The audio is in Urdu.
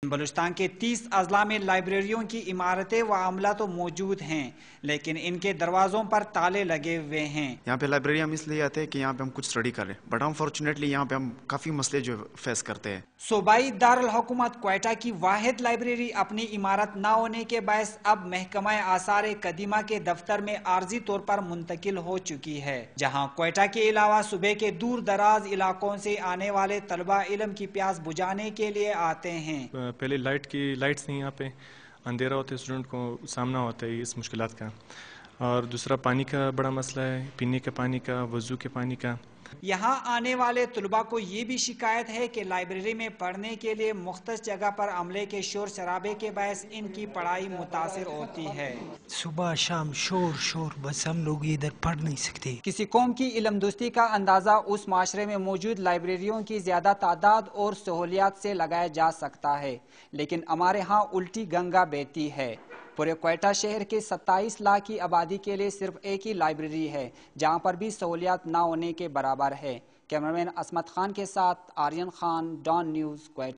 بلوچستان کے 30 اضلاع میں لائبریریوں کی عمارتیں و عملہ تو موجود ہیں، لیکن ان کے دروازوں پر تالے لگے ہوئے ہیں۔ یہاں پہ لائبریری ہم اس لیے آتے ہیں کہ یہاں پہ ہم کچھ اسٹڈی کر رہے ہیں، بٹ انفارچونیٹلی یہاں پہ ہم کافی مسئلے جو فیس کرتے ہیں۔ صوبائی دارالحکومت کوئٹہ کی واحد لائبریری اپنی عمارت نہ ہونے کے باعث اب محکمہ آثار قدیمہ کے دفتر میں عارضی طور پر منتقل ہو چکی ہے، جہاں کوئٹہ کے علاوہ صوبے کے دور دراز علاقوں سے آنے والے طلبہ علم کی پیاس بجھانے کے لیے آتے ہیں۔ پہلے لائٹس نہیں، یہاں پہ اندھیرا ہوتا ہے، اسٹوڈنٹ کو سامنا ہوتا ہے اس مشکلات کا، اور دوسرا پانی کا بڑا مسئلہ ہے، پینے کے پانی کا، وضو کے پانی کا۔ یہاں آنے والے طلباء کو یہ بھی شکایت ہے کہ لائبریری میں پڑھنے کے لیے مختص جگہ پر عملے کے شور شرابے کے باعث ان کی پڑھائی متاثر ہوتی ہے۔ صبح شام شور بس ہم لوگ ادھر پڑھ نہیں سکتے۔ کسی قوم کی علم دوستی کا اندازہ اس معاشرے میں موجود لائبریریوں کی زیادہ تعداد اور سہولیات سے لگایا جا سکتا ہے، لیکن ہمارے ہاں الٹی گنگا بہتی ہے۔ پورے کوئٹہ شہر کے 27 لاکھ کی آبادی کے لیے صرف ایک ہی لائبریری ہے، جہاں پر بھی سہولیات نہ ہونے کے برابر ہے۔ کیمرامین عصمت خان کے ساتھ آرین خان، ڈان نیوز، کوئٹہ۔